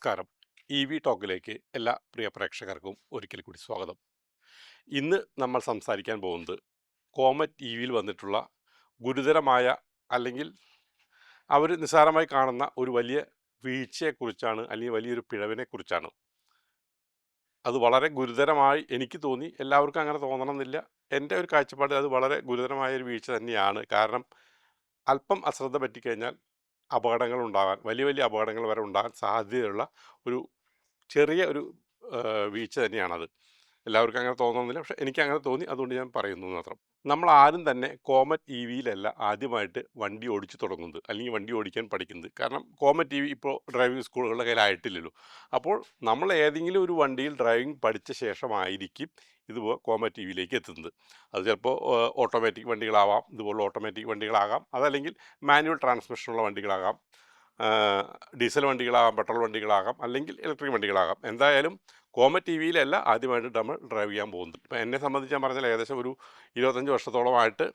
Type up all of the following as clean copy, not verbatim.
നമസ്കാരം. E V ടോക്കിലേക്ക് എല്ലാ പ്രിയ പ്രേക്ഷകർക്കും ഒരിക്കൽ കൂടി സ്വാഗതം. ഇന്ന് നമ്മൾ സംസാരിക്കാൻ പോകുന്നത് കോമറ്റ് ഇ വിയിൽ വന്നിട്ടുള്ള ഗുരുതരമായ അല്ലെങ്കിൽ അവർ നിസ്സാരമായി കാണുന്ന ഒരു വലിയ വീഴ്ചയെക്കുറിച്ചാണ്, അല്ലെങ്കിൽ വലിയൊരു പിഴവിനെക്കുറിച്ചാണ്. അത് വളരെ ഗുരുതരമായി എനിക്ക് തോന്നി, എല്ലാവർക്കും അങ്ങനെ തോന്നണമെന്നില്ല. എൻ്റെ ഒരു കാഴ്ചപ്പാടിൽ അത് വളരെ ഗുരുതരമായ ഒരു വീഴ്ച തന്നെയാണ്. കാരണം അല്പം അശ്രദ്ധ പറ്റിക്കഴിഞ്ഞാൽ അപകടങ്ങൾ ഉണ്ടാകാൻ, വലിയ വലിയ അപകടങ്ങൾ വരെ ഉണ്ടാകാൻ സാധ്യതയുള്ള ഒരു ചെറിയ ഒരു വീഴ്ച തന്നെയാണത്. എല്ലാവർക്കും അങ്ങനെ തോന്നുന്നില്ല, പക്ഷേ എനിക്ക് അങ്ങനെ തോന്നി, അതുകൊണ്ട് ഞാൻ പറയുന്നു മാത്രം. നമ്മൾ ആരും തന്നെ കോമറ്റ് ഇ വിയിലല്ല ആദ്യമായിട്ട് വണ്ടി ഓടിച്ചു തുടങ്ങുന്നത്, അല്ലെങ്കിൽ വണ്ടി ഓടിക്കാൻ പഠിക്കുന്നത്. കാരണം കോമറ്റ് ഇ വി ഇപ്പോൾ ഡ്രൈവിംഗ് സ്കൂളുകളുടെ കയ്യിലായിട്ടില്ലല്ലോ. അപ്പോൾ നമ്മൾ ഏതെങ്കിലും ഒരു വണ്ടിയിൽ ഡ്രൈവിംഗ് പഠിച്ച ശേഷമായിരിക്കും ഇതുപോലെ കോമറ്റ് ഇ വിയിലേക്ക് എത്തുന്നത്. അത് ചിലപ്പോൾ ഓട്ടോമാറ്റിക് വണ്ടികളാവാം, ഇതുപോലുള്ള ഓട്ടോമാറ്റിക് വണ്ടികളാകാം, അതല്ലെങ്കിൽ മാനുവൽ ട്രാൻസ്മിഷനുള്ള വണ്ടികളാകാം, ഡീസൽ വണ്ടികളാകാം, പെട്രോൾ വണ്ടികളാകാം, അല്ലെങ്കിൽ ഇലക്ട്രിക് വണ്ടികളാകാം. എന്തായാലും കോമറ്റ് ടി വിയിലല്ല ആദ്യമായിട്ട് നമ്മൾ ഡ്രൈവ് ചെയ്യാൻ പോകുന്നത്. ഇപ്പം എന്നെ സംബന്ധിച്ച് ഞാൻ പറഞ്ഞാൽ ഏകദേശം ഒരു 25 വർഷത്തോളമായിട്ട്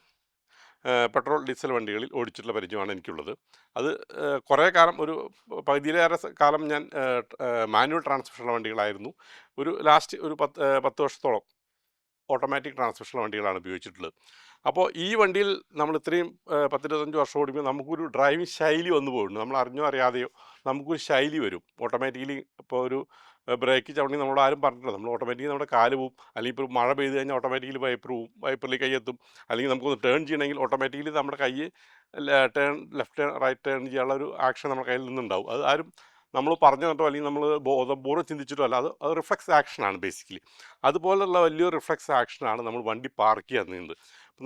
പെട്രോൾ ഡീസൽ വണ്ടികളിൽ ഓടിച്ചിട്ടുള്ള പരിചയമാണ് എനിക്കുള്ളത്. അത് കുറേ കാലം, ഒരു പകുതിയിലേറെ കാലം ഞാൻ മാനുവൽ ട്രാൻസ്മിഷനുള്ള വണ്ടികളായിരുന്നു. ഒരു ലാസ്റ്റ് ഒരു 10 വർഷത്തോളം ഓട്ടോമാറ്റിക് ട്രാൻസ്മിഷനുള്ള വണ്ടികളാണ് ഉപയോഗിച്ചിട്ടുള്ളത്. അപ്പോൾ ഈ വണ്ടിയിൽ നമ്മൾ ഇത്രയും 10-25 വർഷം ഓടിക്കുമ്പോൾ നമുക്കൊരു ഡ്രൈവിംഗ് ശൈലി വന്നു പോയിട്ടുണ്ട്. നമ്മൾ അറിഞ്ഞോ അറിയാതെയോ നമുക്കൊരു ശൈലി വരും ഓട്ടോമാറ്റിക്കലി. ഇപ്പോൾ ഒരു ബ്രേക്ക് ചവിട്ടി നമ്മളോട് ആരും പറഞ്ഞിട്ടില്ല, നമ്മൾ ഓട്ടോമാറ്റിക്കലി നമ്മുടെ കാല് പോവും. അല്ലെങ്കിൽ ഇപ്പോൾ മഴ പെയ്ത് കഴിഞ്ഞാൽ ഓട്ടോമാറ്റിക്കലി വൈപ്പർ പോവും, വൈപ്പറിലേക്ക് കൈ എത്തും. അല്ലെങ്കിൽ നമുക്കൊന്ന് ടേൺ ചെയ്യണമെങ്കിൽ ഓട്ടോമാറ്റിക്കലി നമ്മുടെ കൈ ലെഫ്റ്റ് ടേൺ റൈറ്റ് ടേൺ ചെയ്യാനുള്ള ഒരു ആക്ഷൻ നമ്മുടെ കയ്യിൽ നിന്നുണ്ടാവും. അത് ആരും നമ്മൾ പറഞ്ഞു തന്നിട്ടോ അല്ലെങ്കിൽ നമ്മൾ ബോധപൂർവ്വം ചിന്തിച്ചിട്ടോ അല്ല, അത് റിഫ്ലെക്സ് ആക്ഷനാണ് ബേസിക്കലി. അതുപോലുള്ള വലിയൊരു റിഫ്ലെക്സ് ആക്ഷനാണ് നമ്മൾ വണ്ടി പാർക്ക് ചെയ്യാൻ നീങ്ങുന്നത്.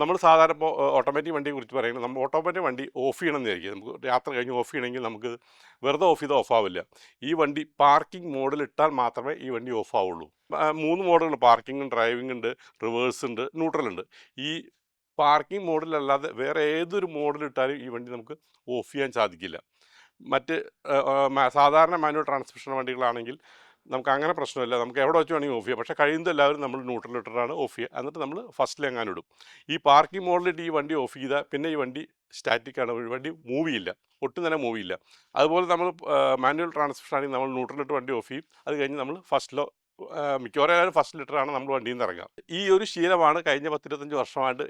നമ്മൾ സാധാരണ ഇപ്പോൾ ഓട്ടോമാറ്റിക് വണ്ടിയെ കുറിച്ച് പറയുന്നത്, നമ്മൾ ഓട്ടോമാറ്റിക് വണ്ടി ഓഫ് ചെയ്യണം എന്നായിരിക്കും. നമുക്ക് യാത്ര കഴിഞ്ഞ് ഓഫ് ചെയ്യണമെങ്കിൽ നമുക്ക് വെറുതെ ഓഫ് ചെയ്താൽ ഓഫ് ആവില്ല. ഈ വണ്ടി പാർക്കിംഗ് മോഡിൽ ഇട്ടാൽ മാത്രമേ ഈ വണ്ടി ഓഫ് ആവുള്ളൂ. 3 മോഡുകൾ, പാർക്കിംഗ്, ഡ്രൈവിംഗ് ഉണ്ട്, റിവേഴ്സ് ഉണ്ട്, ന്യൂട്രൽ ഉണ്ട്. ഈ പാർക്കിംഗ് മോഡിലല്ലാതെ വേറെ ഏതൊരു മോഡിലിട്ടാലും ഈ വണ്ടി നമുക്ക് ഓഫ് ചെയ്യാൻ സാധിക്കില്ല. മറ്റ് സാധാരണ മാനുവൽ ട്രാൻസ്മിഷൻ വണ്ടികളാണെങ്കിൽ നമുക്ക് അങ്ങനെ പ്രശ്നമില്ല, നമുക്ക് എവിടെ വെച്ച് വേണമെങ്കിൽ ഓഫ് ചെയ്യാം. പക്ഷേ കഴിയുന്നത് എല്ലാവരും നമ്മൾ ന്യൂട്രലിട്ടിട്ടാണ് ഓഫ് ചെയ്യുക. എന്നിട്ട് നമ്മൾ ഫസ്റ്റിലെങ്ങാനും ഇടും. ഈ പാർക്കിംഗ് മോഡിലിട്ട് ഈ വണ്ടി ഓഫ് ചെയ്താൽ പിന്നെ ഈ വണ്ടി സ്റ്റാറ്റിക്കാണ്, ഈ വണ്ടി മൂവ് ചെയ്യില്ല, ഒട്ടും തന്നെ മൂവ് ചെയ്യില്ല. അതുപോലെ നമ്മൾ മാനുവൽ ട്രാൻസ്മിഷൻ ആണെങ്കിൽ നമ്മൾ ന്യൂട്രലിട്ട് വണ്ടി ഓഫ് ചെയ്യും. അത് കഴിഞ്ഞ് നമ്മൾ ഫസ്റ്റിലോ, മിക്കവാറും എല്ലാവരും ഫസ്റ്റ് ലിറ്ററാണ് നമ്മൾ വണ്ടിയിൽ നിന്ന് ഇറങ്ങുക. ഈ ഒരു ശീലമാണ് കഴിഞ്ഞ 10-25 വർഷമായിട്ട്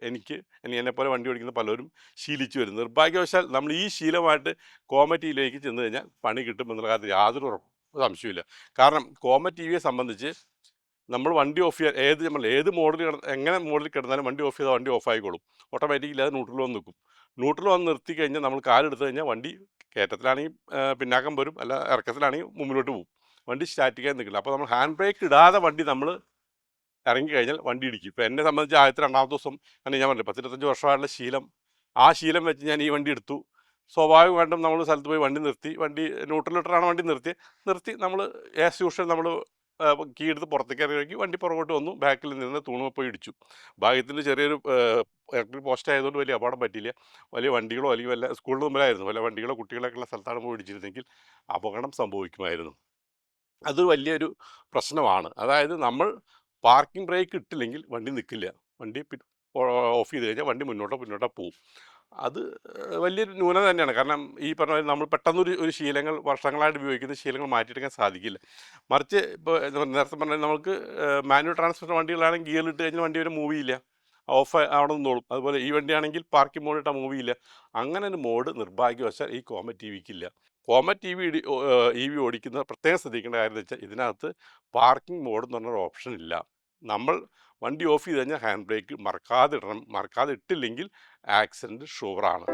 എന്നെപ്പോലെ വണ്ടി ഓടിക്കുന്ന പലരും ശീലിച്ചു വരുന്നത്. നിർഭാഗ്യവശാൽ നമ്മൾ ഈ ശീലമായിട്ട് കോമറ്റിയിലേക്ക് ചെന്ന് കഴിഞ്ഞാൽ പണി കിട്ടുമെന്നുള്ള കാര്യത്തിൽ യാതൊരു സംശയമില്ല. കാരണം കോമറ്റ് ടി വിയെ സംബന്ധിച്ച് നമ്മൾ വണ്ടി ഓഫ് ചെയ്യാൻ ഏത് മോഡിൽ എങ്ങനെ മോഡിൽ കിടന്നാലും വണ്ടി ഓഫ് ചെയ്താൽ വണ്ടി ഓഫ് ആയിക്കോളും. ഓട്ടോമാറ്റിക്കലി അത് ന്യൂട്രൽ വന്ന് നിൽക്കും. ന്യൂട്രൽ വന്ന് നിർത്തി കഴിഞ്ഞാൽ നമ്മൾ കാലെടുത്ത് കഴിഞ്ഞാൽ വണ്ടി കയറ്റത്തിലാണെങ്കിൽ പിന്നാക്കം വരും, അല്ല ഇറക്കത്തിലാണെങ്കിൽ മുമ്പിലോട്ട് പോകും. വണ്ടി സ്റ്റാറ്റിക്കായി നിൽക്കില്ല. അപ്പോൾ നമ്മൾ ഹാൻഡ് ബ്രേക്ക് ഇടാതെ വണ്ടി നമ്മൾ ഇറങ്ങി കഴിഞ്ഞാൽ വണ്ടി ഇടിക്കും. ഇപ്പോൾ എന്നെ സംബന്ധിച്ച് ആദ്യത്തെ 2-ാമത്തെ ദിവസം ഞാൻ പറഞ്ഞില്ല, 10-25 വർഷമായിട്ടുള്ള ശീലം, ആ ശീലം വെച്ച് ഞാൻ ഈ വണ്ടി എടുത്തു. സ്വാഭാവികമായിട്ടും നമ്മൾ സ്ഥലത്ത് പോയി വണ്ടി നിർത്തി, വണ്ടി ന്യൂട്രലിട്ടറാണ് വണ്ടി നിർത്തി നമ്മൾ ആസ് യൂഷ്വൽ നമ്മൾ കീ എടുത്ത് പുറത്തേക്ക് ഇറങ്ങി വണ്ടി പുറകോട്ട് വന്നു, ബാക്കിൽ നിന്ന് തൂണുമ പോയി ഇടിച്ചു. ഭാഗ്യത്തിന് ചെറിയൊരു ഇലക്ട്രിക് പോസ്റ്റ് ആയതുകൊണ്ട് വലിയ അപകടം പറ്റിയില്ല. വലിയ വണ്ടികളോ അല്ലെങ്കിൽ വല്ല സ്കൂളിന് മുമ്പിലായിരുന്നു, വല്ല വണ്ടികളോ കുട്ടികളൊക്കെ ഉള്ള സ്ഥലത്താണ് പോയി ഇടിച്ചിരുന്നെങ്കിൽ അപകടം സംഭവിക്കുമായിരുന്നു. അത് വലിയൊരു പ്രശ്നമാണ്. അതായത് നമ്മൾ പാർക്കിംഗ് ബ്രേക്ക് ഇട്ടില്ലെങ്കിൽ വണ്ടി നിൽക്കില്ല, വണ്ടി ഓഫ് ചെയ്ത് കഴിഞ്ഞാൽ വണ്ടി മുന്നോട്ടോ പോവും. അത് വലിയൊരു ന്യൂനത തന്നെയാണ്. കാരണം ഈ പറഞ്ഞ നമ്മൾ പെട്ടെന്നൊരു ശീലങ്ങൾ, വർഷങ്ങളായിട്ട് ഉപയോഗിക്കുന്ന ശീലങ്ങൾ മാറ്റിയെടുക്കാൻ സാധിക്കില്ല. മറിച്ച് ഇപ്പോൾ നേരത്തെ പറഞ്ഞാൽ നമുക്ക് മാനുവൽ ട്രാൻസ്മിഷൻ വണ്ടികളാണെങ്കിൽ ഗിയറിലിട്ട് കഴിഞ്ഞാൽ വണ്ടി വരെ മൂവ് ചെയ്യില്ല, ഓഫ് അവിടെ നിന്നോളും. അതുപോലെ ഈ വണ്ടിയാണെങ്കിൽ പാർക്കിംഗ് മോഡ് ഇട്ടാൽ മൂവ് ചെയ്യില്ല. അങ്ങനെ ഒരു മോഡ് നിർഭാഗ്യവശാൽ ഈ കോമറ്റ് ടി വിക്കില്ല. കോമറ്റ് ഇ വി ഓടിക്കുന്ന പ്രത്യേകം ശ്രദ്ധിക്കേണ്ട കാര്യം എന്ന് വെച്ചാൽ ഇതിനകത്ത് പാർക്കിംഗ് മോഡ് എന്ന് പറഞ്ഞൊരു ഓപ്ഷൻ ഇല്ല. നമ്മൾ വണ്ടി ഓഫ് ചെയ്ത് കഴിഞ്ഞാൽ ഹാൻഡ് ബ്രേക്ക് മറക്കാതെ ഇടണം. മറക്കാതെ ഇട്ടില്ലെങ്കിൽ ആക്സിഡൻറ്റ് ഷുവറാണ്.